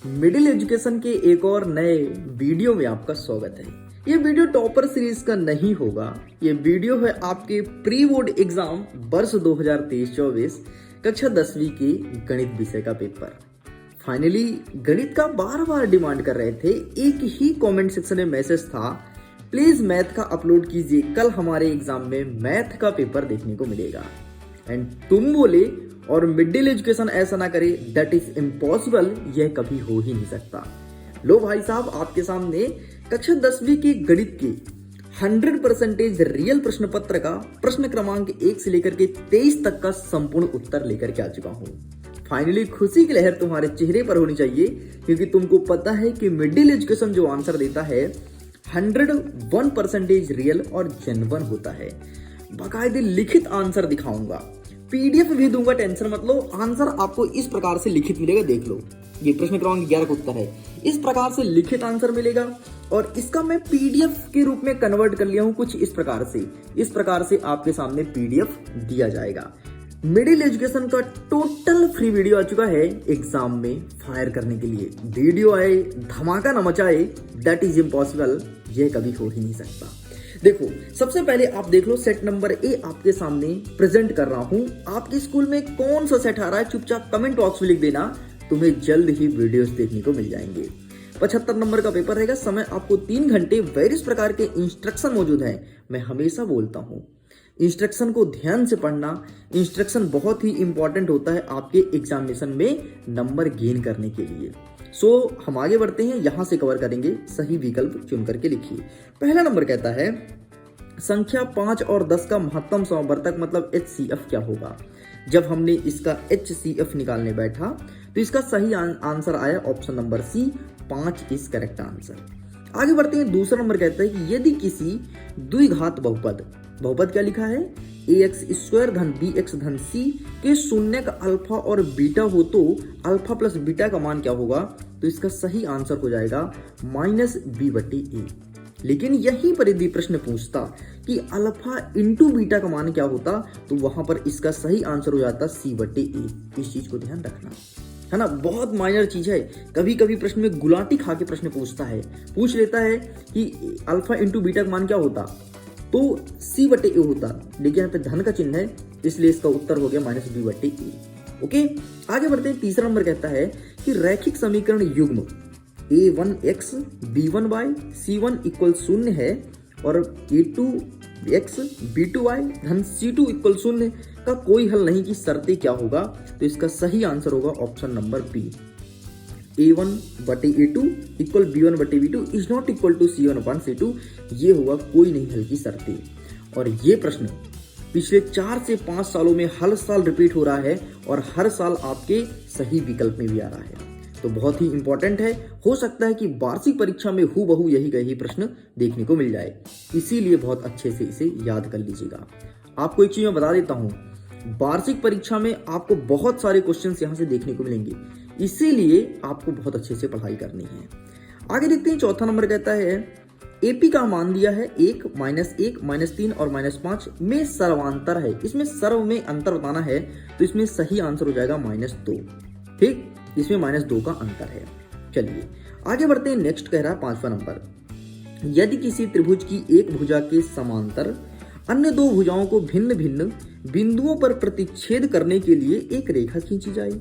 Middle education के एक और नए वीडियो में आपका स्वागत है। ये वीडियो टॉपर सीरीज का नहीं होगा, ये वीडियो है आपके प्री बोर्ड एग्जाम वर्ष 2023-24 कक्षा 10वीं के गणित विषय का पेपर। फाइनली गणित का बार बार डिमांड कर रहे थे, एक ही कमेंट सेक्शन में मैसेज था, प्लीज मैथ का अपलोड कीजिए, कल हमारे एग्जाम में मैथ का पेपर देखने को मिलेगा। एंड तुम बोले और मिडिल एजुकेशन ऐसा ना करे, दैट इज इम्पॉसिबल, यह कभी हो ही नहीं सकता। लो भाई साहब, आपके सामने कक्षा 10वीं के गणित के 100% रियल प्रश्न पत्र का प्रश्न क्रमांक 1 से लेकर के 23 तक का संपूर्ण उत्तर लेकर के आ चुका हूँ। फाइनली खुशी की लहर तुम्हारे चेहरे पर होनी चाहिए, क्योंकि तुमको पता है कि मिडिल एजुकेशन जो आंसर देता है 101% रियल और जेन्युइन होता है। बाकायदे लिखित आंसर दिखाऊंगा, पीडीएफ भी दूंगा, टेंशन मत लो। आंसर आपको इस प्रकार से लिखित मिलेगा, देख लो, ये प्रश्न क्रमांक 11 का उत्तर है। इस प्रकार से लिखित आंसर मिलेगा और इसका मैं पीडीएफ के रूप में कन्वर्ट कर लिया हूं कुछ इस प्रकार से आपके सामने पीडीएफ दिया जाएगा। मिडिल एजुकेशन का टोटल फ्री वीडियो आ चुका है एग्जाम में फायर करने के लिए। वीडियो आए, धमाका न मचाए, दैट इज इम्पॉसिबल, यह कभी हो ही नहीं सकता। देखो, सबसे पहले आप देख लो, सेट नंबर ए आपके सामने प्रेजेंट कर रहा हूं। आपके स्कूल में कौन सा सेट आ रहा है चुपचाप कमेंट बॉक्स में लिख देना, तुम्हें जल्द ही वीडियोस देखने को मिल जाएंगे। 75 नंबर का पेपर रहेगा, समय आपको 3 घंटे। वेरियस प्रकार के इंस्ट्रक्शन मौजूद है। मैं हमेशा बोलता हूं, इंस्ट्रक्शन को ध्यान से पढ़ना, इंस्ट्रक्शन बहुत ही इंपॉर्टेंट होता है आपके एग्जामिनेशन में नंबर गेन करने के लिए। हम आगे बढ़ते हैं, यहां से कवर करेंगे। सही विकल्प चुन करके लिखिए। पहला नंबर कहता है संख्या 5 और 10 का महत्तम समवर्तक मतलब HCF क्या होगा। जब हमने इसका HCF निकालने बैठा तो इसका सही आंसर आया option number C, 5 is correct answer. आगे बढ़ते हैं। दूसरा नंबर कहता है कि यदि किसी द्विघात बहुपद क्या लिखा है, ax² धन bx धन c के शून्य का अल्फा और बीटा हो तो अल्फा प्लस बीटा का मान क्या होगा, तो इसका सही आंसर हो जाएगा -b/a। लेकिन यहीं पर यदि प्रश्न पूछता कि अल्फा इंटू बीटा का मान क्या होता, तो वहां पर इसका सही आंसर हो जाता c/a। इस चीज को ध्यान रखना है ना, बहुत माइनर चीज है। कभी कभी प्रश्न में गुलाटी खा के प्रश्न पूछ लेता है कि अल्फा इंटू बीटा का मान क्या होता, तो c/a होता, लेकिन यहाँ पे धन का चिन्ह है, इसलिए इसका उत्तर हो गया -b/a। ओके, आगे बढ़ते हैं। तीसरा नंबर कहता है कि रैखिक समीकरण युग्म a1x b1y c1 इक्वल 0 है और a2x b2y धन c2 इक्वल 0 का कोई हल नहीं की शर्तें क्या होगा, तो इसका सही आंसर होगा option number B, a1/a2 equal b1/b2 is not equal to c1/c2। ये होगा कोई नहीं हल की शर्तें। और ये प्रश्न पिछले 4 से 5 सालों में हर साल रिपीट हो रहा है और हर साल आपके सही विकल्प में भी आ रहा है, तो बहुत ही इंपॉर्टेंट है। हो सकता है कि वार्षिक परीक्षा में हूबहू यही प्रश्न देखने को मिल जाए, इसीलिए बहुत अच्छे से इसे याद कर लीजिएगा। आपको एक चीज मैं बता देता हूं, वार्षिक परीक्षा में आपको बहुत सारे क्वेश्चंस यहां से देखने को मिलेंगे, इसीलिए आपको बहुत अच्छे से पढ़ाई करनी है। आगे देखते हैं। चौथा नंबर कहता है एपी का मान दिया है 1, -1, -3 और -5 में सर्वांतर है। इसमें सर्व में अंतर बताना है, तो इसमें सही आंसर हो जाएगा -2। ठीक, इसमें -2 का अंतर है। चलिए आगे बढ़ते हैं। नेक्स्ट कह रहा है 5वां नंबर, यदि किसी त्रिभुज की एक भुजा के समांतर अन्य 2 भुजाओं को भिन्न भिन्न बिंदुओं पर प्रतिच्छेद करने के लिए एक रेखा खींची जाए,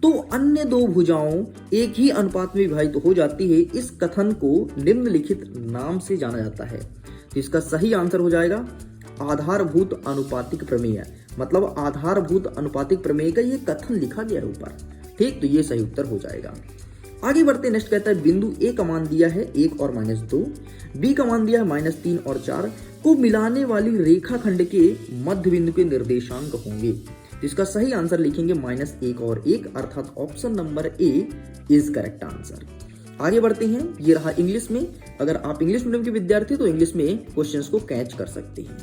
तो अन्य 2 भुजाओं एक ही अनुपात में विभाजित हो जाती है। इस कथन को निम्नलिखित नाम से जाना जाता है, तो इसका सही आंसर हो जाएगा आधारभूत अनुपातिक प्रमेय। मतलब आधारभूत अनुपातिक प्रमेय का ये कथन लिखा गया है ऊपर। ठीक, तो ये सही उत्तर हो जाएगा। आगे बढ़ते। नेक्स्ट कहता है बिंदु ए का मान दिया है 1 और -2, बी का मान दिया है -3 और 4 को मिलाने वाली रेखाखंड के मध्य बिंदु के निर्देशांक होंगे, तो इसका सही आंसर लिखेंगे -1 और 1, अर्थात option number A is correct answer. आगे बढ़ते हैं। ये रहा इंग्लिश में, अगर आप इंग्लिश मीडियम के विद्यार्थी तो इंग्लिश में क्वेश्चंस को कैच कर सकते हैं।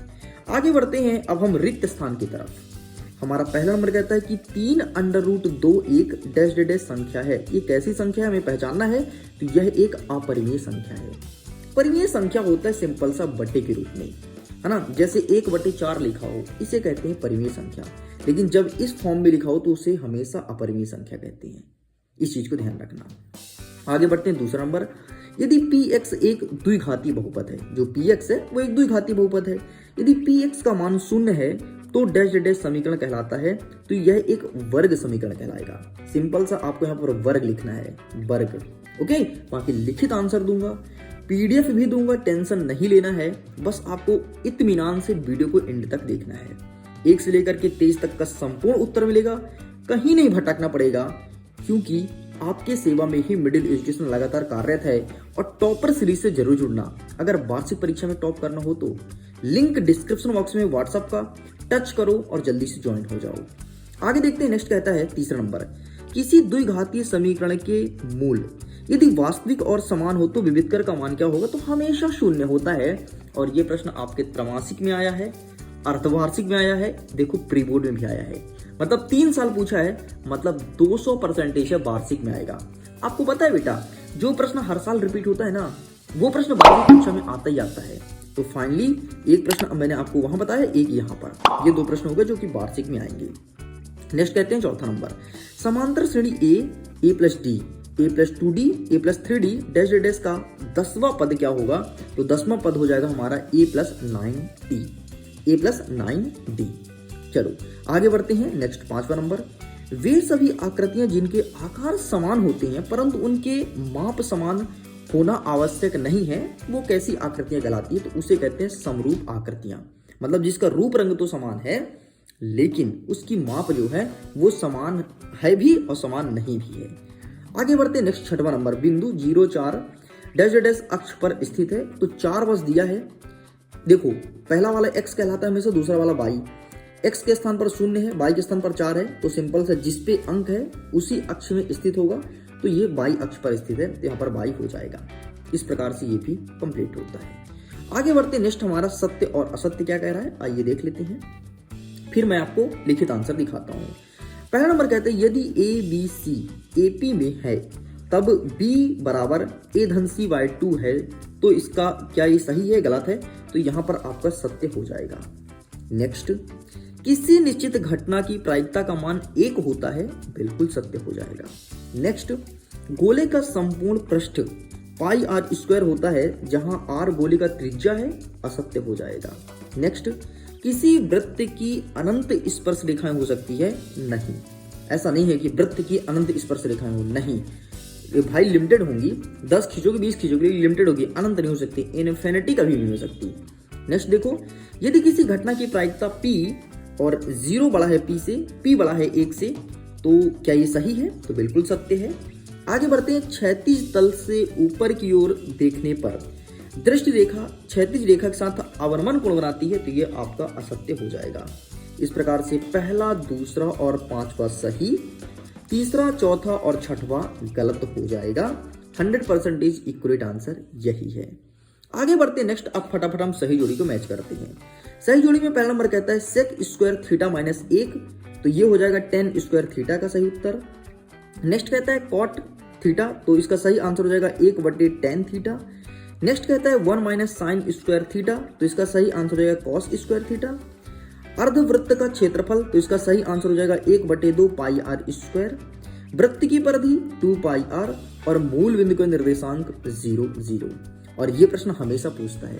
आगे बढ़ते हैं। अब हम रिक्त स्थान की तरफ। हमारा पहला नंबर कहता है कि 3√2 एक डैश डैश संख्या है। ये कैसी संख्या है हमें पहचानना है, तो यह एक अपरिमेय संख्या है। परिमेय संख्या होता है सिंपल सा बट्टे के रूप में, है ना, जैसे 1/4 लिखा हो, इसे कहते हैं परिमेय संख्या। लेकिन जब इस फॉर्म में लिखा हो तो उसे हमेशा अपरिमेय संख्या कहते हैं। इस चीज को ध्यान रखना। आगे बढ़ते हैं दूसरा नंबर, यदि px एक द्विघाती बहुपद है, जो px है वो एक द्विघाती बहुपद है, यदि px का मान शून्य है तो डैश डैश समीकरण कहलाता है, तो यह एक वर्ग समीकरण कहलाएगा। सिंपल सा आपको यहाँ पर वर्ग लिखना है, वर्ग। ओके, बाकी लिखित आंसर दूंगा, पीडीएफ भी दूंगा, टेंशन नहीं लेना है, बस आपको इत्मीनान से वीडियो को एंड तक देखना है। 1 से लेकर के 23 तक का संपूर्ण उत्तर मिलेगा, कहीं नहीं भटकना पड़ेगा, क्योंकि आपके सेवा में ही मिडिल एजुकेशन लगातार कार्यरत है। और टॉपर सीरीज से जरूर जुड़ना, अगर वार्षिक परीक्षा में टॉप करना हो तो लिंक डिस्क्रिप्शन बॉक्स में व्हाट्सएप का, टच करो और जल्दी से ज्वाइन हो जाओ। आगे देखते हैं, नेक्स्ट कहता है तीसरा नंबर, किसी द्विघातीय समीकरण के मूल यदि वास्तविक और समान हो तो विविधकर का मान क्या होगा, तो हमेशा शून्य होता है। और ये प्रश्न आपके त्रैमासिक में आया है, अर्धवार्षिक में आया है, देखो प्री बोर्ड में भी आया है, मतलब 3 साल पूछा है, मतलब 200% वार्षिक में आएगा। आपको पता है बेटा, जो प्रश्न हर साल रिपीट होता है ना, वो प्रश्न 12वीं कक्षा में आता ही आता है। तो फाइनली एक प्रश्न मैंने आपको वहां बताया, एक यहाँ पर, ये 2 प्रश्न हो गए जो कि वार्षिक में आएंगे। नेक्स्ट कहते हैं चौथा नंबर, समांतर श्रेणी ए प्लस डी, ए प्लस 2d, ए प्लस 3d डैश डैश का 10वां पद क्या होगा, तो 10वां पद हो जाएगा हमारा ए प्लस 9d, ए प्लस 9d। चलो आगे बढ़ते हैं, नेक्स्ट 5वां नंबर, वे सभी आकृतियां जिनके आकार समान होते हैं परंतु उनके माप समान होना आवश्यक नहीं है, वो कैसी आकृतियां कहलाती है, तो उसे कहते हैं समरूप आकृतियां। मतलब जिसका रूप रंग तो समान है लेकिन उसकी माप जो है वो समान है भी और समान नहीं भी है। आगे बढ़ते हैं, नेक्स्ट 6वां नंबर, बिंदु 0,4 डैश डैश अक्ष पर स्थित है, तो 4 बस दिया है। देखो पहला वाला x कहलाता है हमेशा, दूसरा वाला y, x के स्थान पर 0 है, y के स्थान पर 4 है, तो सिंपल से जिस पे अंक है उसी अक्ष में स्थित होगा, तो ये y अक्ष पर स्थित है, तो यहाँ पर y हो जाएगा। इस प्रकार से ये भी कंप्लीट होता है। आगे बढ़ते, नेक्स्ट हमारा सत्य और असत्य क्या कह रहा है, आइए देख लेते हैं, फिर मैं आपको लिखित आंसर दिखाता हूँ। पहला नंबर कहते हैं, यदि ABC AP में है तब B बराबर A धन C बाय 2 है, तो इसका क्या ये सही है गलत है, तो यहाँ पर आपका सत्य हो जाएगा। नेक्स्ट, किसी निश्चित घटना की प्रायिकता का मान 1 होता है, बिल्कुल सत्य हो जाएगा। नेक्स्ट, गोले का संपूर्ण पृष्ठ पाई आर स्क्वायर होता है जहां आर गोले का त्रिज्या है, असत्य हो जाएगा। नेक्स्ट, किसी वृत्त की अनंत स्पर्श रेखाएं हो सकती है, नहीं, ऐसा नहीं है कि वृत्त की अनंत स्पर्श रेखाएं हो, नहीं भाई, लिमिटेड होंगी, 10 खींचोगे 20 खींचोगे, लिमिटेड होगी, अनंत नहीं हो सकती, इनफिनिटी कभी नहीं हो सकती। नेक्स्ट देखो, यदि किसी घटना की प्रायिकता P और 0 बड़ा है P से, P बड़ा है 1 से, तो क्या ये सही है, तो बिल्कुल सत्य है। आगे बढ़ते हैं, क्षैतिज तल से ऊपर की ओर देखने पर दृष्टि रेखा क्षैतिज रेखा के साथ अवनमन कोण बनाती है, तो ये आपका असत्य हो जाएगा। इस प्रकार से पहला, दूसरा और 5वां सही, तीसरा, चौथा और 6वां गलत हो जाएगा। 100% इक्वलेट आंसर यही है। आगे बढ़ते हैं, नेक्स्ट अब फटाफट हम सही जोड़ी को मैच करते हैं। सही जोड़ी में पहला नंबर कहता है सेक स्क्वायर थीटा माइनस 1, तो ये हो जाएगा टेन स्क्वायर थीटा का सही उत्तर। नेक्स्ट कहता है कॉट थीटा, तो इसका सही आंसर हो जाएगा 1/tan थीटा। नेक्स्ट कहता है 1 माइनस साइन स्क्वायर थीटा, तो इसका सही आंसर हो जाएगा कॉस स्क्वायर थीटा। अर्धवृत्त का क्षेत्रफल, तो इसका सही आंसर हो जाएगा 1/2 पाई आर स्क्वायर। वृत्त की परिधि 2 पाई आर और मूल बिंदु का निर्देशांक 0 0। और ये प्रश्न हमेशा पूछता है,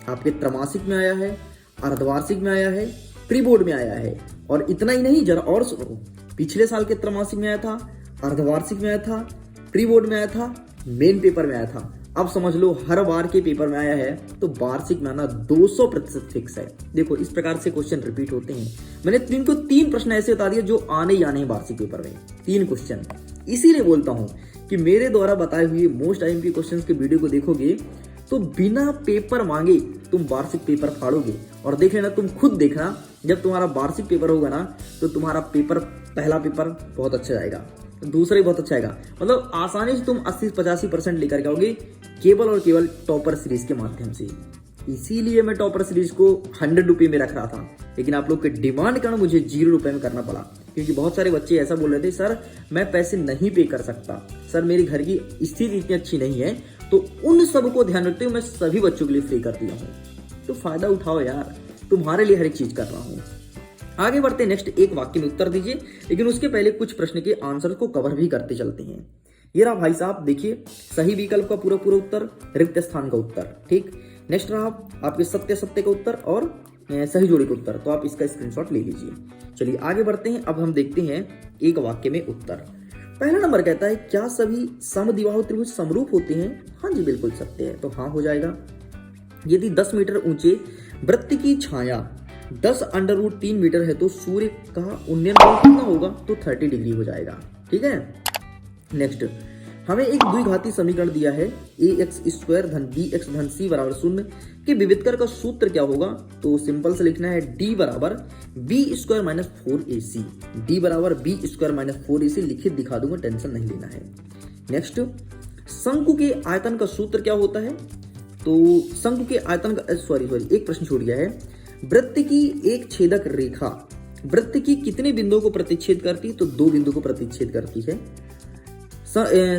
आपके त्रैमासिक में आया है, अर्धवार्षिक में आया है, प्री बोर्ड में आया है। और इतना ही नहीं, जरा और सुनो, पिछले साल के त्रैमासिक में आया था, अर्धवार्षिक में आया था, प्री बोर्ड में आया था, मेन पेपर में आया था। अब समझ लो हर बार के पेपर में आया है, तो वार्षिक में आना 200% फिक्स है। देखो इस प्रकार से क्वेश्चन रिपीट होते हैं। मैंने 3 प्रश्न ऐसे बता दिए जो आने ही आने हैं वार्षिक पेपर में, 3 क्वेश्चन। इसीलिए बोलता हूं कि मेरे द्वारा बताए हुए मोस्ट आईएमपी क्वेश्चंस के वीडियो को देखोगे तो बिना पेपर मांगे तुम वार्षिक पेपर फाड़ोगे। और देख लेना, तुम खुद देखना, जब तुम्हारा वार्षिक पेपर होगा ना, तो तुम्हारा पेपर, पहला पेपर बहुत अच्छा जाएगा, दूसरा ही बहुत अच्छा आएगा। मतलब आसानी से तुम 80-85% लेकर के आओगे, केवल और केवल टॉपर सीरीज के माध्यम से। इसीलिए मैं टॉपर सीरीज को 100 रुपये में रख रहा था, लेकिन आप लोग के डिमांड कारण मुझे 0 रुपये में करना पड़ा, क्योंकि बहुत सारे बच्चे ऐसा बोल रहे थे, सर मैं पैसे नहीं पे कर सकता, सर मेरी घर की स्थिति इतनी अच्छी नहीं है। तो उन सबको ध्यान रखते हुए मैं सभी बच्चों के लिए फ्री कर दिया हूँ। तो फायदा उठाओ यार, तुम्हारे लिए हर एक चीज कर रहा हूँ। आगे बढ़ते, नेक्स्ट एक वाक्य में उत्तर दीजिए, लेकिन उसके पहले कुछ प्रश्न के आंसर को कवर भी करते चलते हैं। ये रहा भाई साहब, देखिए सही विकल्प का पूरा पूरा उत्तर, रिक्त स्थान का उत्तर। ठीक, नेक्स्ट रहा आपके सत्य सत्य का उत्तर और सही जोड़ी का उत्तर, तो आप इसका स्क्रीनशॉट ले लीजिए। चलिए आगे बढ़ते हैं। अब हम देखते हैं एक वाक्य में उत्तर। पहला नंबर कहता है, क्या सभी समद्विबाहु त्रिभुज समरूप होते हैं? हाँ जी बिल्कुल सत्य है, तो हाँ हो जाएगा। यदि 10 मीटर ऊंचे वृत्त की छाया 10√3 मीटर है तो सूर्य का उन्नयन कोण कितना होगा? तो 30 डिग्री हो जाएगा। ठीक है, नेक्स्ट हमें एक द्विघाती समीकरण दिया है ax² धन bx धन c बराबर 0 के विविधकर का सूत्र क्या होगा? तो सिंपल से लिखना है d बराबर b² माइनस 4ac, d बराबर b² माइनस 4ac लिखित दिखा दूंगा, टेंशन नहीं लेना है। नेक्स्ट, शंकु के आयतन का सूत्र क्या होता है? तो शंकु के आयतन का सॉरी एक प्रश्न छूट गया है। वृत्त की एक छेदक रेखा वृत्त की कितने बिंदुओं को प्रतिच्छेद करती है? तो 2 बिंदु को प्रतिच्छेद करती है।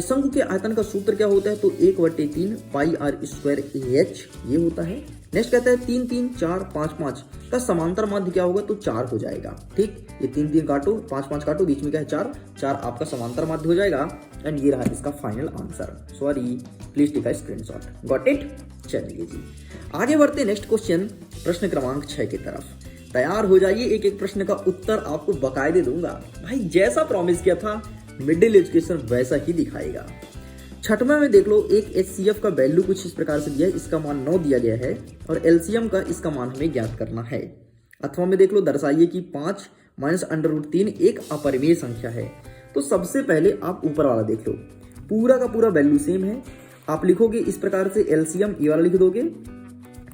शंकु के आयतन का सूत्र क्या होता है? तो 1/3 पाई r स्क्वायर AH ये होता है। नेक्स्ट कहता है 3 3 4 5 5 का समांतर माध्य क्या होगा? तो 4 हो जाएगा। ठीक, ये 3 3 काटो, 5 5 काटो, बीच में क्या है 4 4 आपका समांतर माध्य हो जाएगा। एंड ये रहा इसका final answer. Sorry, please take a screenshot. Got it? चलिए जी आगे बढ़ते नेक्स्ट क्वेश्चन, प्रश्न क्रमांक 6 की तरफ। तैयार हो जाइए, एक एक प्रश्न का उत्तर आपको बकायदे दूंगा। भाई जैसा प्रॉमिस किया था मिडिल एजुकेशन वैसा ही दिखाएगा। छठवें में देख लो, एक HCF का वैल्यू कुछ इस प्रकार से दिया है, इसका मान 9 दिया गया है और LCM का इसका मान हमें ज्ञात करना है। अथवा में देख लो, दर्शाइए कि 5 माइनस √3 एक अपरिमेय संख्या है। तो सबसे पहले आप ऊपर वाला देख लो, पूरा का पूरा वैल्यू सेम है। आप लिखोगे इस प्रकार से LCM ये वाला लिख दोगे।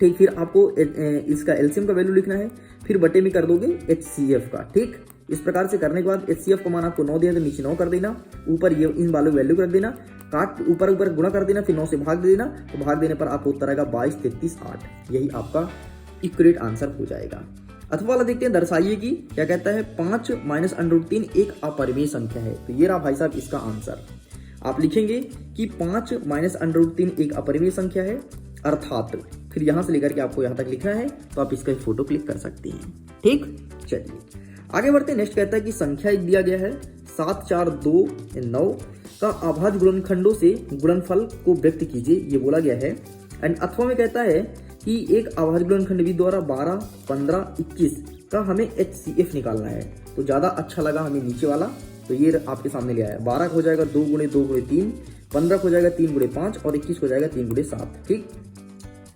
ठीक, फिर आपको इसका LCM का वैल्यू लिखना है, फिर बटे में कर दोगे HCF का। ठीक, इस प्रकार से करने के बाद HCF का मान आपको 9 दिया तो नीचे 9 कर देना, ऊपर ये इन वालों वैल्यू कर देना, काट ऊपर ऊपर गुणा कर देना, फिर 9 से भाग दे देना। तो भाग देने पर आपको उत्तर आएगा 22 33 8। यही आपका इक्वरेट आंसर हो जाएगा। अथवा वाला देखते हैं, दर्शाइए कि क्या कहता है 5 माइनस √3 एक अपरिमेय संख्या है। तो ये रहा भाई साहब इसका आंसर। आप लिखेंगे कि 5 माइनस √3 एक अपरिमेय संख्या है, अर्थात फिर यहां से लेकर के आपको यहां तक लिखना है, तो आप इसका फोटो क्लिक कर सकते हैं। ठीक, चलिए आगे बढ़ते हैं। नेक्स्ट कहता है कि संख्या एक दिया गया है 7 4 2 9 का अभाज्य गुणनखंडों से गुणनफल को व्यक्त कीजिए, ये बोला गया है। एंड अथवा में कहता है कि एक अभाज्य गुणनखंड भी द्वारा 12 15 21 का हमें HCF निकालना है। तो ज्यादा अच्छा लगा हमें नीचे वाला, तो ये आपके सामने ले आया। 12 हो जाएगा 2 × 2 × 3, 15 हो जाएगा 3 × 5 और 21 हो जाएगा 3 × 7। ठीक,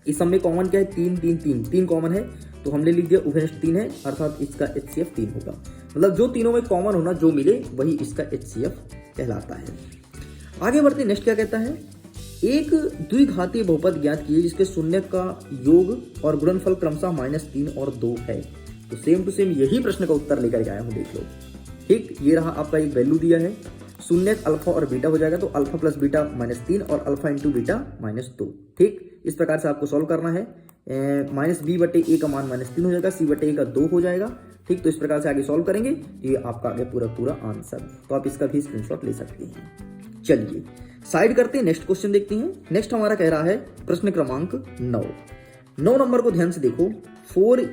इस सब में कॉमन क्या है? 3 3 3 3 कॉमन है, तो हमने लिख दिया उभयनिष्ठ 3 है, अर्थात इसका HCF 3 होगा। मतलब जो तीनों में कॉमन होना जो मिले वही इसका HCF कहलाता है। आगे बढ़ते, नेक्स्ट क्या कहता है, एक द्विघातीय बहुपद ज्ञात कीजिए जिसके शून्य का योग और गुणनफल क्रमशः -3 और 2 है। तो सेम टू सेम यही प्रश्न का उत्तर लेकर आया हूं, देख लो। ठीक, ये रहा आपका एक वैल्यू दिया है, शून्य अल्फा और बीटा हो जाएगा, तो अल्फा प्लस बीटा -3 और अल्फा इंटू बीटा -2। ठीक, इस प्रकार से आपको सॉल्व करना है। -b/a का मान -3 हो जाएगा, c/a का 2 हो जाएगा। ठीक, तो इस प्रकार से आगे सॉल्व करेंगे, ये आपका आगे पूरा पूरा आंसर। तो आप इसका भी स्क्रीनशॉट ले सकते हैं। चलिए साइड करते हैं, नेक्स्ट क्वेश्चन देखते हैं। नेक्स्ट हमारा कह रहा है प्रश्न क्रमांक 9 नंबर को ध्यान से देखो। 4u²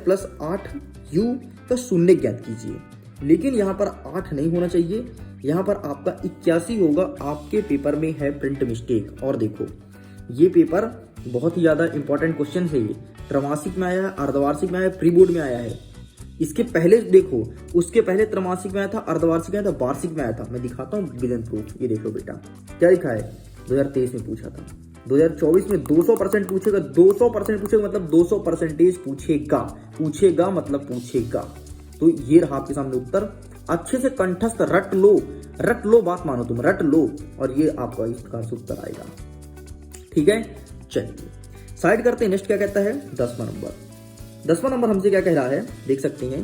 + 8u का शून्य ज्ञात कीजिए। लेकिन यहाँ पर 8 नहीं होना चाहिए, यहाँ पर आपका 81 होगा। आपके पेपर में है प्रिंट मिस्टेक। और देखो ये पेपर बहुत ही ज्यादा इंपॉर्टेंट क्वेश्चन है। ये त्रैमासिक में आया है, अर्धवार्षिक में आया है, प्री बोर्ड में आया है। इसके पहले देखो, उसके पहले त्रैमासिक में आया था, अर्धवार्षिक में आया था, वार्षिक में आया था। मैं दिखाता हूँ विद एंड प्रूफ। ये देख लो बेटा, क्या लिखा है, 2023 में पूछा था, 2024 में 200% पूछेगा। 200% पूछेगा मतलब 200% पूछेगा मतलब पूछेगा। तो ये रहा आपके सामने उत्तर। अच्छे से कंठस्थ रट लो, बात मानो तुम, रट लो, और ये आपका इस प्रकार से उत्तर आएगा। ठीक है, चलिए साइड करते हैं। नेक्स्ट क्या कहता है, 10वां नंबर हमसे क्या कह रहा है, देख सकते हैं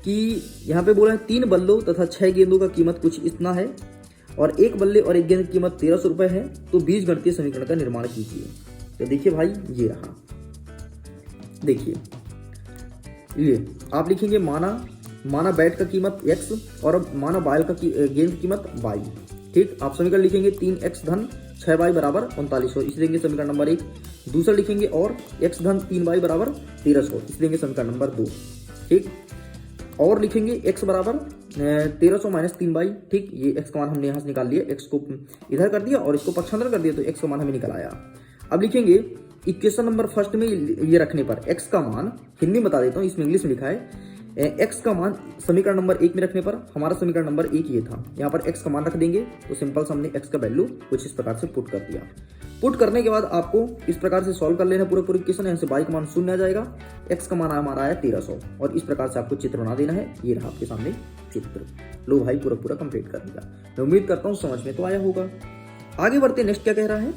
कि यहाँ पे बोला है 3 बल्लों तथा 6 गेंदों का कीमत कुछ इतना है और 1 बल्ले और 1 गेंद की कीमत 1300 रुपए है। तो बीजगणितीय समीकरण का निर्माण कीजिए। तो देखिए भाई, ये रहा, देखिए ये आप लिखेंगे माना बैट का कीमत x और माना बाल का गेंद की कीमत y। ठीक, आप समीकरण लिखेंगे 3x धन 6y बराबर 3900, इसे देंगे समीकरण नंबर 1। दूसरा लिखेंगे और x धन 3y बराबर 1300, इसे देंगे समीकरण नंबर 2। ठीक, और लिखेंगे x बराबर 1300 माइनस 3/, ठीक। ये x का मान हमने यहाँ से निकाल लिया, x को इधर कर दिया और इसको पक्षांतर कर दिया, तो x का मान हमें निकल आया। अब लिखेंगे इक्वेशन नंबर फर्स्ट में ये रखने पर x का मान, हिंदी में बता देता हूँ, इसमें इंग्लिश में लिखा है, x का मान समीकरण नंबर 1 में रखने पर, हमारा समीकरण नंबर 1 ये था, यहाँ पर x का मान रख देंगे, तो सिंपल से हमने x का वैल्यू कुछ इस प्रकार से पुट कर दिया। पुट करने के बाद आपको इस प्रकार से सॉल्व कर लेना पूरा इक्वेशन। यहाँ से y का मान 0 आ जाएगा, x का मान हमारा आया 1300, और इस प्रकार से आपको चित्र बना देना है। ये रहा आपके सामने चित्र। लो भाई पूरा कंप्लीट कर दिया। मैं उम्मीद करता हूँ समझ में तो आया होगा। आगे बढ़ते, नेक्स्ट क्या कह रहा है,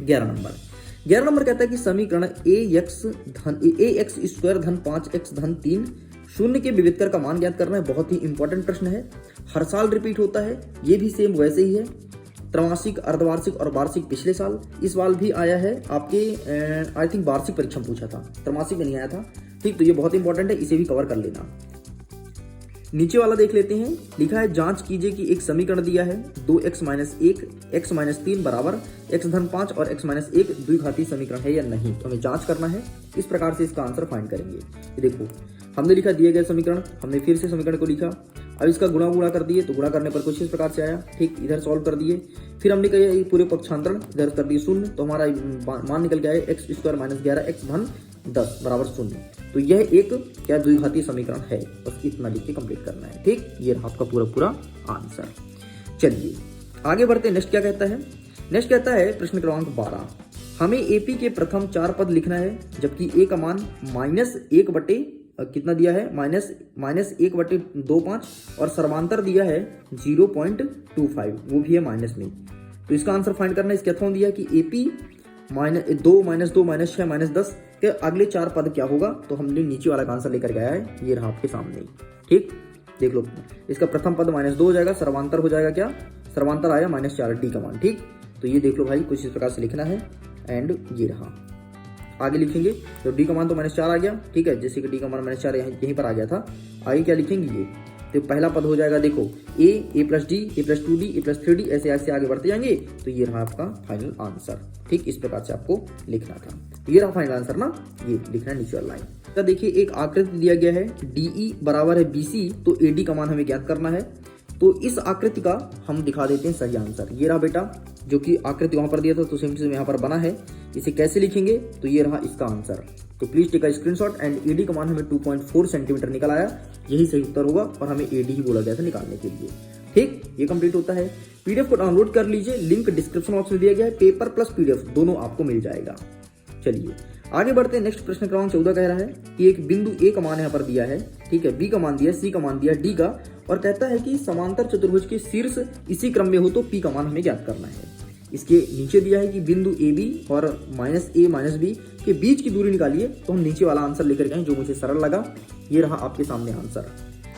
11 नंबर कहता है कि समीकरण ax स्क्वायर धन 5x धन 3 शून्य के विविधकर का मान ज्ञात करना है। बहुत ही इंपॉर्टेंट प्रश्न है, हर साल रिपीट होता है, ये भी सेम वैसे ही है। त्रैमासिक, अर्धवार्षिक और वार्षिक पिछले साल, इस साल भी आया है आपके, आई थिंक वार्षिक परीक्षा में पूछा था, त्रैमासिक में नहीं आया था, ठीक। तो ये बहुत इंपॉर्टेंट है, इसे भी कवर कर लेना। नीचे वाला देख लेते हैं, लिखा है जांच कीजिए कि एक समीकरण दिया है 2x माइनस 1 x माइनस 3 बराबर x धन 5 और x माइनस 1 द्विघाती समीकरण है या नहीं। तो हमें जांच करना है, इस प्रकार से इसका आंसर फाइंड करेंगे। ये देखो हमने लिखा दिए गए समीकरण, हमने फिर से समीकरण को लिखा, अब इसका गुणा कर दिए, तो गुणा करने पर कुछ इस प्रकार से आया, ठीक। इधर सॉल्व कर दिए, फिर हमने कहा पूरे पक्षांतरण इधर कर दिए 0, तो हमारा मान निकल गया है x स्क्वायर माइनस 11 x धन 10 बराबर 0। तो यह एक क्या द्विघाती समीकरण है, बस इतना लिख के कंप्लीट करना है, ठीक। ये रहा आपका पूरा आंसर। चलिए आगे बढ़ते, नेक्स्ट क्या कहता है, नेक्स्ट कहता है प्रश्न क्रमांक 12, हमें एपी के प्रथम 4 पद लिखना है, जबकि ए का मान -1 बटे कितना दिया है, -1/25 और सर्वांतर दिया है 0.25, वो भी है माइनस में। तो इसका आंसर फाइंड करना है। इसके अथवा दिया कि एपी -2 -6 -10 के अगले 4 पद क्या होगा, तो हमने नीचे वाला का आंसर लेकर गया है, ये रहा आपके सामने, ठीक। देख लो, इसका प्रथम पद -2 हो जाएगा, सर्वांतर हो जाएगा क्या, सर्वांतर आया -4 डी का मान, ठीक। तो ये देख लो भाई, कुछ इस प्रकार से लिखना है, एंड ये रहा। आगे लिखेंगे तो डी का मान तो -4 आ गया, ठीक है, जैसे कि डी का मान -4 यहीं पर आ गया था। आगे क्या लिखेंगे, ये तो पहला पद हो जाएगा, देखो a plus D, a plus 2d, a plus 3d, ऐसे आगे बढ़ते जाएंगे। तो ये रहा आपका फाइनल आंसर, ठीक। इस प्रकार से आपको लिखना था, ये रहा फाइनल आंसर ना, ये लिखना है नीचे वाला लाइन। तो देखिए एक आकृति दिया गया है, DE बराबर है BC, तो AD का मान हमें ज्ञात करना है। तो इस आकृति का हम दिखा देते हैं सही आंसर। ये रहा बेटा, जो कि आकृति वहां पर दिया था, तो सेम चीज यहाँ पर बना है। इसे कैसे लिखेंगे, तो ये रहा इसका आंसर। तो please take a screenshot, and AD का मान हमें 2.4 सेंटीमीटर निकल आया, यही सही उत्तर होगा, और हमें एडी ही बोला गया था निकालने के लिए, ठीक। ये कंप्लीट होता है। पीडीएफ को डाउनलोड कर लीजिए, लिंक डिस्क्रिप्शन बॉक्स में दिया गया है, पेपर प्लस पीडीएफ दोनों आपको मिल जाएगा। चलिए आगे बढ़ते हैं, नेक्स्ट प्रश्न क्रमांक 14 कह रहा है कि एक बिंदु ए का मान यहाँ पर दिया है, ठीक है, बी का मान दिया, सी का मान दिया, डी का, और कहता है कि समांतर चतुर्भुज के शीर्ष इसी क्रम में हो तो पी का मान हमें ज्ञात करना है। इसके नीचे दिया है कि बिंदु ए बी और -a -b के बीच की दूरी निकालिए। तो हम नीचे वाला आंसर लेकर गए जो मुझे सरल लगा, ये रहा आपके सामने आंसर,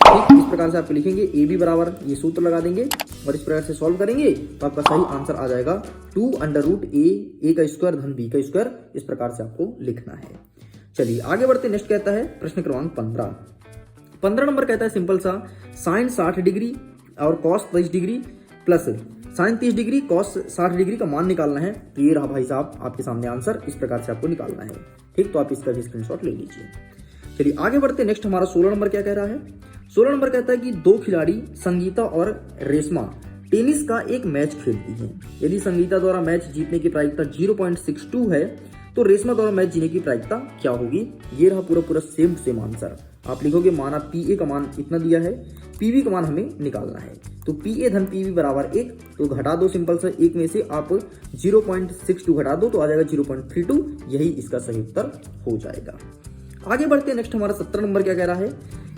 ठीक। इस प्रकार से आप लिखेंगे ए बी बराबर, ये सूत्र लगा देंगे और इस प्रकार से सॉल्व करेंगे, तो आपका सही आंसर आ जाएगा 2√a का स्क्वायर धन b का स्क्वायर। इस प्रकार से आपको लिखना है। चलिए आगे बढ़ते, नेक्स्ट कहता है प्रश्न क्रमांक 15 नंबर कहता है सिंपल सा, साइन 60 डिग्री और cos 30 degree plus sign 30 degree cos 60 degree का मान निकालना है। तो ये रहा भाई साहब आपके सामने आंसर, इस प्रकार से आपको निकालना है, ठीक। तो आप इसका भी स्क्रीनशॉट ले लीजिए। चलिए आगे बढ़ते, नेक्स्ट हमारा 16 नंबर क्या कह रहा है। 16 नंबर कहता है कि 2 खिलाड़ी संगीता और रेशमा टेनिस का एक मैच खेलती हैं। यदि संगीता द्वारा मैच जीतने की प्रायिकता 0.62 है, तो रेशमा द्वारा मैच जीतने की प्रायिकता क्या होगी। ये रहा पूरा सेम आंसर। आप लिखोगे माना पी ए का मान इतना दिया है, पीवी का मान हमें निकालना है। तो पी ए धन पीवी बराबर 1, तो घटा दो सिंपल से, 1 में से आप 0.62 घटा दो तो आ जाएगा 0.32, यही इसका सही उत्तर हो जाएगा। आगे बढ़ते हैं, नेक्स्ट हमारा 17 नंबर क्या कह रहा है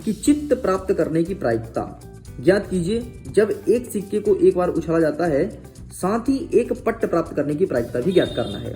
कि चित्त प्राप्त करने की प्रायिकता ज्ञात कीजिए। जब एक सिक्के को एक बार उछाला जाता है, साथ ही एक पट्ट प्राप्त करने की प्रायिकता भी ज्ञात करना है।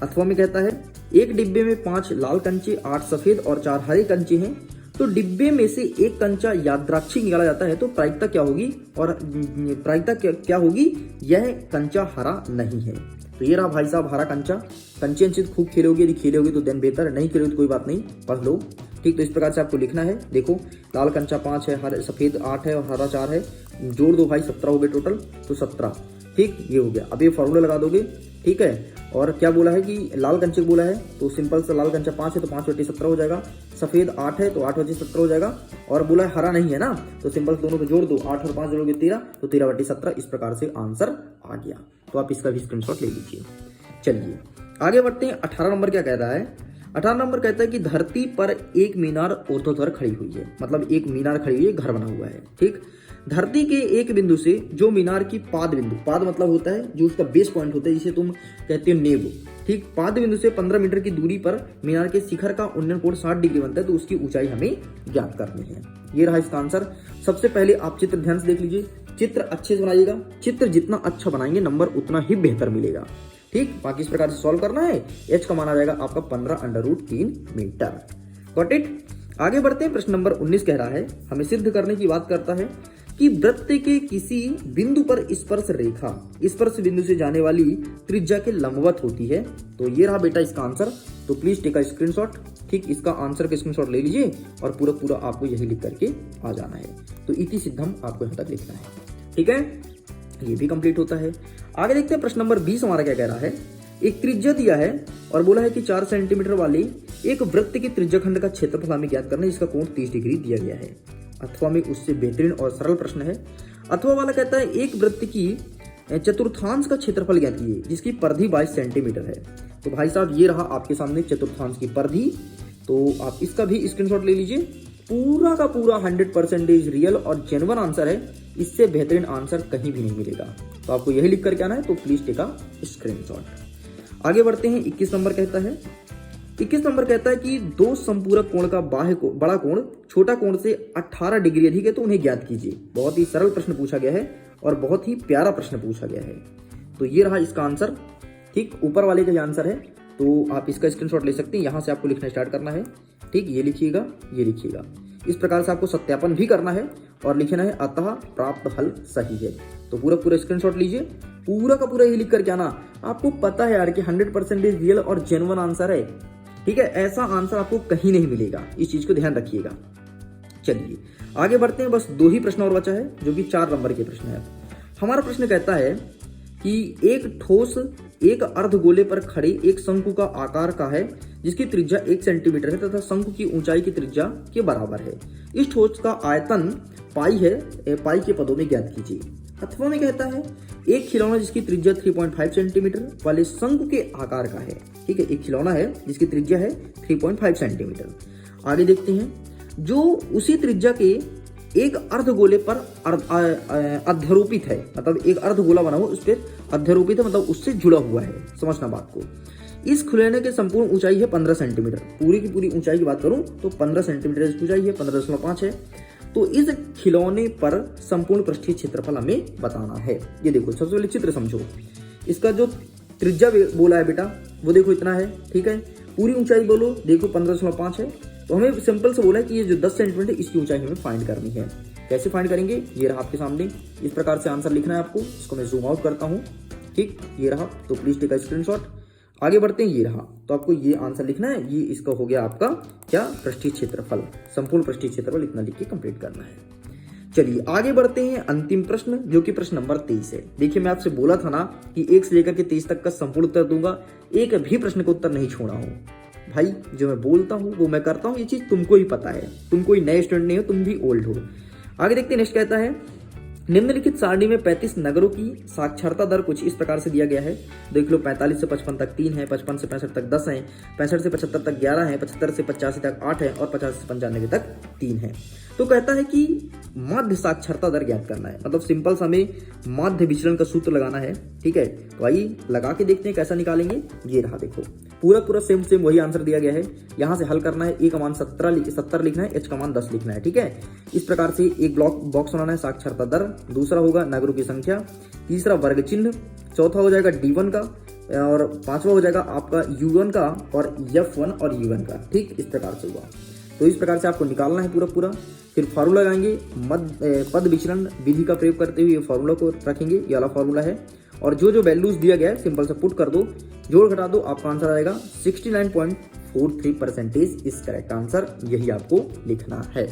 अथवा में कहता है एक डिब्बे में 5 लाल कंचे, 8 सफेद और 4 हरे कंचे हैं, तो डिब्बे में से एक कंचा यादृच्छिक निकाला जाता है, तो प्रायिकता क्या होगी, और प्रायिकता क्या होगी, यह कंचा हरा नहीं है। तो ये रहा भाई साहब हरा कंचा। कंचे खूब खेलोगे, यदि खेलोगे तो दिन बेहतर, नहीं खेलोगे तो कोई बात नहीं, पढ़ लो। ठीक, तो इस प्रकार से आपको लिखना है। देखो लाल कंचा 5 है, हरे सफेद 8 है और हरा 4 है, जोड़ दो भाई 17 हो गए टोटल, तो 17। ठीक, ये हो गया। अब ये फॉर्मूला लगा दोगे। ठीक है, और क्या बोला है कि लाल कंचे को बोला है, तो सिंपल से लाल कंचा 5 है तो 5/17 हो जाएगा। सफेद 8 है तो 8/17 हो जाएगा। और बोला है हरा नहीं है ना, तो सिंपल दोनों को जोड़ दो, 8 और 5 जोड़ोगे 13, तो 13/17। इस प्रकार से आंसर आ गया। तो आप इसका भी स्क्रीनशॉट ले लीजिए। चलिए आगे बढ़ते हैं। 18 नंबर क्या कहता है? 18 नंबर कहता है कि धरती पर एक मीनार ऊर्ध्वाधर खड़ी हुई है, मतलब एक मीनार खड़ी हुई है, घर बना हुआ है। ठीक, धरती के एक बिंदु से जो मीनार की पाद बिंदु, पाद मतलब होता है जो उसका बेस पॉइंट होता है, जिसे तुम कहते हो नेब। ठीक, पाद बिंदु से 15 मीटर की दूरी पर मीनार के शिखर का उन्नयन कोण 60 डिग्री बनता है, तो उसकी ऊंचाई हमें ज्ञात करनी है। ये रहा इसका आंसर। सबसे पहले आप चित्र ध्यान से देख लीजिए, चित्र अच्छे से बनाइएगा। चित्र जितना अच्छा बनाएंगे नंबर उतना ही बेहतर मिलेगा। ठीक, बाकी इस प्रकार से सॉल्व करना है। h का मान आ जाएगा आपका 15√3 मीटर। Got it. आगे बढ़ते हैं। प्रश्न नंबर 19 कह रहा है, हमें सिद्ध करने की बात करता है कि वृत्त के किसी बिंदु पर स्पर्श रेखा स्पर्श बिंदु से जाने वाली त्रिज्या के लंबवत होती है। तो ये रहा बेटा इसका आंसर। तो प्लीज टेक अ स्क्रीनशॉट। ठीक, इसका आंसर का स्क्रीनशॉट ले लीजिए और पूरा पूरा आपको यही लिख करके आ जाना है। तो इति सिद्धम आपको यहाँ तक लिखना है। ठीक है, ये भी कंप्लीट होता है। आगे देखते हैं। प्रश्न नंबर 20 हमारा क्या कह रहा है? एक त्रिज्या दिया है और बोला है कि 4 सेंटीमीटर वाले एक वृत्त के त्रिज्याखंड का क्षेत्रफल हमें ज्ञात करना है, जिसका कोण 30 डिग्री दिया गया है। अथवा में उससे बेहतरीन और सरल प्रश्न है। अथवा वाला कहता है एक वृत्त की चतुर्थांश का क्षेत्रफल ज्ञात कीजिए, जिसकी परिधि 22 सेंटीमीटर है। तो भाई साहब ये रहा आपके सामने चतुर्थांश की परिधि। तो आप इसका भी स्क्रीनशॉट ले लीजिए। पूरा का पूरा 100% रियल और जेन्युइन आंसर है। इससे बेहतरीन आंसर कहीं भी नहीं मिलेगा। तो आपको यही लिख करके आना है। तो प्लीज टेक अ स्क्रीनशॉट। आगे बढ़ते हैं। 21 नंबर कहता है 21 नंबर कहता है कि दो संपूरक कोण का बाह्य बड़ा कोण छोटा कोण से 18 डिग्री अधिक है, तो उन्हें ज्ञात कीजिए। बहुत ही सरल प्रश्न पूछा गया है और बहुत ही प्यारा प्रश्न पूछा गया है। तो ये रहा इसका आंसर। ठीक, ऊपर वाले का आंसर है। तो आप इसका स्क्रीनशॉट ले सकते हैं। यहां से आपको लिखना स्टार्ट करना है। ठीक, ये लिखिएगा, ये लिखिएगा। इस प्रकार से आपको सत्यापन भी करना है और लिखना है अतः प्राप्त हल सही है। तो पूरा पूरा स्क्रीनशॉट लीजिए, पूरा का पूरा ये लिख करके आना। आपको पता है यार कि 100% रियल और जेन्युइन आंसर है। ठीक है, ऐसा आंसर आपको कहीं नहीं मिलेगा। इस चीज को ध्यान रखिएगा। चलिए आगे बढ़ते हैं। बस 2 ही प्रश्न और बचा है, जो कि 4 नंबर के प्रश्न है। हमारा प्रश्न कहता है कि एक ठोस एक अर्धगोले पर खड़े एक शंकु का आकार का है, जिसकी त्रिज्या 1 सेंटीमीटर है तथा शंकु की ऊंचाई की त्रिज्या के बराबर है। इस ठोस का आयतन पाई है, पाई के पदों में ज्ञात कीजिए। अथवा में कहता है एक खिलौना जिसकी त्रिज्या 3.5 सेंटीमीटर वाले शंकु के आकार का है। ठीक है, एक खिलौना है जिसकी त्रिज्या है 3.5 सेंटीमीटर। आगे देखते हैं। जो उसी त्रिज्या के एक अर्धगोले पर अध्यारोपित है, मतलब एक अर्धगोला बना हुआ उस पर अध्यारोपित है, मतलब उससे जुड़ा हुआ है। समझना बात को। इस खिलौने की संपूर्ण ऊंचाई है 15 सेंटीमीटर। पूरी की पूरी ऊंचाई की बात करूं तो 15 सेंटीमीटर इसकी ऊंचाई है, 15.5 है। तो इस खिलौने पर संपूर्ण पृष्ठीय क्षेत्रफल हमें बताना है। ये देखो, सबसे पहले चित्र समझो। इसका जो त्रिज्या बोला है बेटा, वो देखो इतना है। ठीक है, पूरी ऊंचाई बोलो, देखो 15.5 है। तो हमें सिंपल से बोला है कि ये जो 10 सेंटीमीटर है, इसकी ऊंचाई हमें फाइंड करनी है। कैसे फाइंड करेंगे? ये रहा आपके सामने। इस प्रकार से आंसर लिखना है आपको। इसको मैं जूम आउट करता हूँ। ठीक, ये रहा। तो प्लीज टेक अ स्क्रीनशॉट। आगे बढ़ते हैं। ये रहा। तो आपको ये आंसर लिखना है। ये इसका हो गया आपका क्या? पृष्ठीय क्षेत्रफल। संपूर्ण पृष्ठीय क्षेत्रफल इतना लिख के कंप्लीट करना है। चलिए आगे बढ़ते हैं। अंतिम प्रश्न, जो कि प्रश्न नंबर 23 है। देखिए, मैं आपसे बोला था ना कि 1 से लेकर के 23 तक का संपूर्ण उत्तर दूंगा। एक भी प्रश्न का उत्तर नहीं छोड़ा हूं। भाई, जो मैं बोलता हूं वो मैं करता हूं। ये चीज तुमको ही पता है। तुम कोई नए स्टूडेंट नहीं हो, तुम भी ओल्ड हो। आगे देखते हैं। नेक्स्ट कहता है निम्नलिखित सारणी में 35 नगरों की साक्षरता दर कुछ इस प्रकार से दिया गया है। देख लो, 45 से 55 तक 3 है, 55 से 65 तक 10 है, 65 से 75 तक 11 है, 75 से 85 तक 8 है और 50 से 95 तक 3 है। तो कहता है कि माध्य साक्षरता दर ज्ञात करना है। मतलब सिंपल सा हमें माध्य विचलन का सूत्र लगाना है। ठीक है, तो आइए लगा के देखते हैं कैसा निकालेंगे। ये रहा, देखो पूरा पूरा सेम वही आंसर दिया गया है। यहां से हल करना है। ए का मान 70 लिखना है, एच का मान 10 लिखना है। ठीक है, इस प्रकार से एक बॉक्स बनाना है। साक्षरता दर, दूसरा होगा नगरों की संख्या, तीसरा वर्ग चिन्ह, चौथा हो जाएगा D1 का और 5वां हो जाएगा आपका U1 का और F1 और U1 का। ठीक, इस प्रकार से हुआ। तो इस प्रकार से आपको निकालना है पूरा पूरा। फिर फार्मूला लगाएंगे। पद विचलन विधि का प्रयोग करते हुए ये फार्मूला को रखेंगे। ये वाला फार्मूला है और जो जो वैल्यूज दिया गया है सिंपल से पुट कर दो, जोड़ घटा दो, आपका आंसर आएगा 0.43% इज करेक्ट आंसर, यही आपको लिखना है।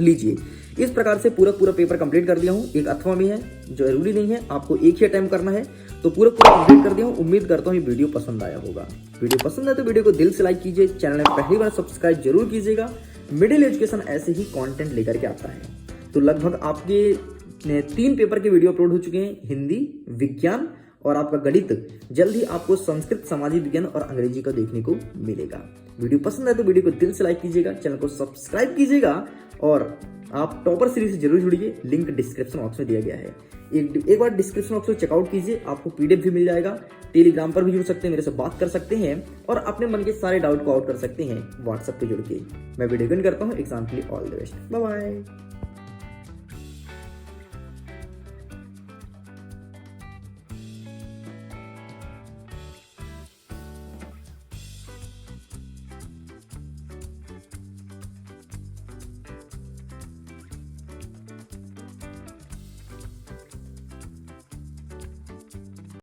लीजिए, इस प्रकार से पूरा पेपर कंप्लीट कर दिया हूँ। एक अथवा में है, जरूरी नहीं है आपको एक ही अटेम्प्ट करना है, तो पूरा कंप्लीट कर दिया हूँ। उम्मीद करता हूँ ये वीडियो पसंद आया होगा। वीडियो पसंद आए तो वीडियो को दिल से लाइक कीजिए, चैनल में पहली बार सब्सक्राइब जरूर कीजिएगा। मिडिल एजुकेशन ऐसे ही कंटेंट लेकर के आता है। तो लगभग आपके 3 पेपर के वीडियो अपलोड हो चुके हैं, हिंदी, विज्ञान और आपका गणित। जल्द ही आपको संस्कृत, सामाजिक विज्ञान और अंग्रेजी का देखने को मिलेगा। वीडियो पसंद आए तो वीडियो को दिल से लाइक कीजिएगा, चैनल को सब्सक्राइब कीजिएगा और आप टॉपर सीरीज से जरूर जुड़िए। लिंक डिस्क्रिप्शन बॉक्स में दिया गया है। एक बार डिस्क्रिप्शन बॉक्स में चेकआउट कीजिए, आपको पीडीएफ भी मिल जाएगा। टेलीग्राम पर भी जुड़ सकते हैं, मेरे से बात कर सकते हैं और अपने मन के सारे डाउट को आउट कर सकते हैं व्हाट्सएप पे जुड़ के। मैं वीडियो करता हूँ। एग्जाम के लिए all the best, bye bye.